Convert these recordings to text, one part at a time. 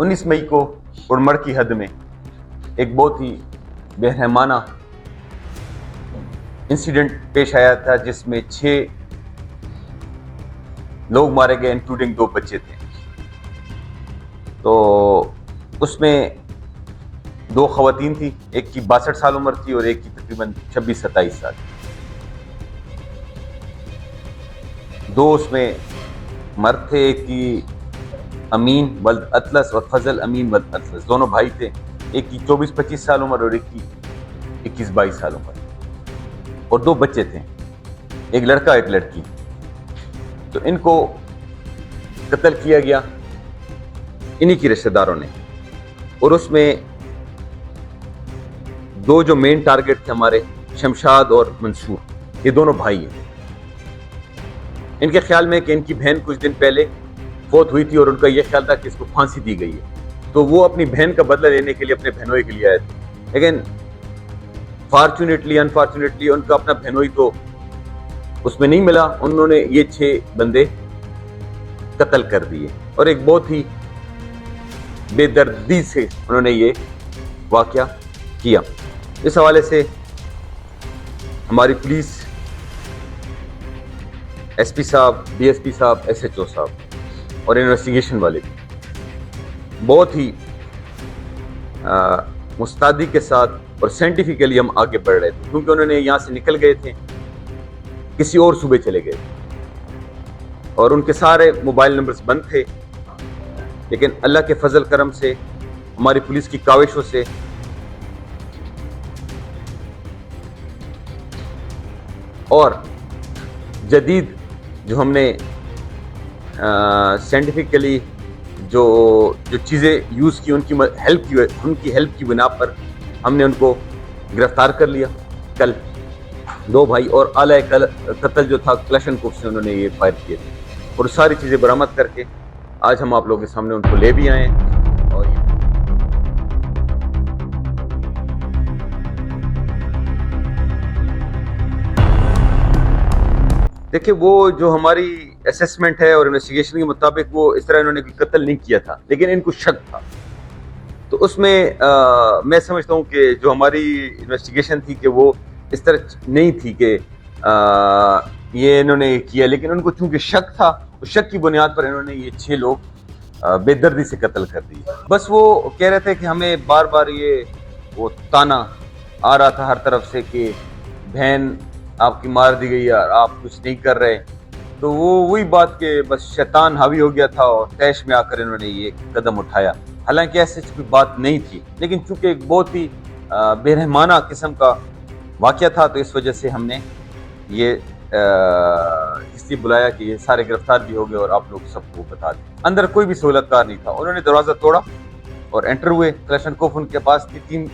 19 मई को उड़मड़ की हद में एक बहुत ही बेरहमाना इंसिडेंट पेश आया था जिसमें 6 लोग मारे गए, इंक्लूडिंग 2 बच्चे थे। तो उसमें 2 खवातीन थी, एक की 62 साल उम्र थी और एक की तकरीबन 26-27 साल। 2 उसमें मर्द थे, एक की अमीन वल्द अतलस और फजल अमीन वल्द अतलस, दोनों भाई थे। एक की 24-25 साल उम्र और एक की 21-22 साल उम्र, और 2 बच्चे थे, एक लड़का एक लड़की। तो इनको कत्ल किया गया इन्हीं की रिश्तेदारों ने, और उसमें 2 जो मेन टारगेट थे हमारे, शमशाद और मंसूर, ये दोनों भाई हैं। इनके ख्याल में कि इनकी बहन कुछ दिन पहले फौत हुई थी और उनका यह ख्याल था कि इसको फांसी दी गई है, तो वो अपनी बहन का बदला लेने के लिए अपने बहनोई के लिए आए थे। लेकिन फॉर्चुनेटली अनफॉर्चुनेटली उनका अपना बहनोई तो उसमें नहीं मिला। उन्होंने ये 6 बंदे कत्ल कर दिए और एक बहुत ही बेदर्दी से उन्होंने ये वाकया किया। इस हवाले से हमारी पुलिस, एसपी साहब, डीएसपी साहब, एसएचओ साहब और इन्वेस्टिगेशन वाले बहुत ही मुस्तैदी के साथ और साइंटिफिकली हम आगे बढ़ रहे थे, क्योंकि उन्होंने यहाँ से निकल गए थे, किसी और सूबे चले गए और उनके सारे मोबाइल नंबर्स बंद थे। लेकिन अल्लाह के फजल करम से, हमारी पुलिस की काविशों से और जदीद जो हमने साइंटिफिकली जो चीज़ें यूज़ की, उनकी हेल्प की बिना पर हमने उनको गिरफ्तार कर लिया। कल 2 भाई और आला कत्ल जो था क्लशनकोफ से उन्होंने ये फायर किए थे, और सारी चीज़ें बरामद करके आज हम आप लोगों के सामने उनको ले भी आए हैं। और देखिए, वो जो हमारी असेसमेंट है और इन्वेस्टिगेशन के मुताबिक वो इस तरह इन्होंने कोई कत्ल नहीं किया था, लेकिन इनको शक था। तो उसमें मैं समझता हूँ कि जो हमारी इन्वेस्टिगेशन थी कि वो इस तरह नहीं थी कि ये इन्होंने किया, लेकिन उनको चूंकि शक था, उस शक की बुनियाद पर इन्होंने ये 6 लोग बेदर्दी से कत्ल कर दिए। बस वो कह रहे थे कि हमें बार बार वो ताना आ रहा था हर तरफ से कि बहन आपकी मार दी गई और आप कुछ नहीं कर रहे। तो वो वही बात के बस शैतान हावी हो गया था और तैश में आकर इन्होंने ये कदम उठाया। हालांकि ऐसी कोई बात नहीं थी, लेकिन चूंकि एक बहुत ही बेरहमाना किस्म का वाकया था, तो इस वजह से हमने ये इसलिए बुलाया कि ये सारे गिरफ्तार भी हो गए और आप लोग सबको बता दें। अंदर कोई भी सहूलतकार नहीं था, उन्होंने दरवाज़ा तोड़ा और एंटर हुए। क्लशनकोफ उनके पास थी। 3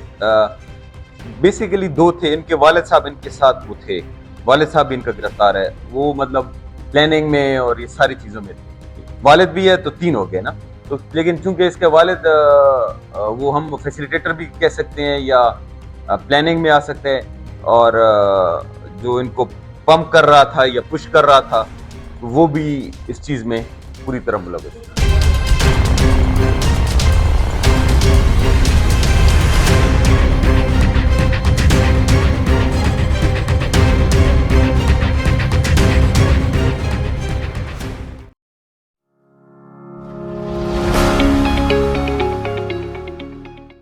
बेसिकली 2 थे, इनके वालिद साहब इनके साथ वो थे, वालिद साहब भी इनका गिरफ्तार है। वो मतलब प्लानिंग में और ये सारी चीज़ों में थे। वालिद भी है तो 3 हो गए ना। तो लेकिन चूंकि इसके वालिद वो हम फैसिलिटेटर भी कह सकते हैं या प्लानिंग में आ सकते हैं, और जो इनको पंप कर रहा था या पुश कर रहा था, वो भी इस चीज़ में पूरी तरह मुलव्वस है।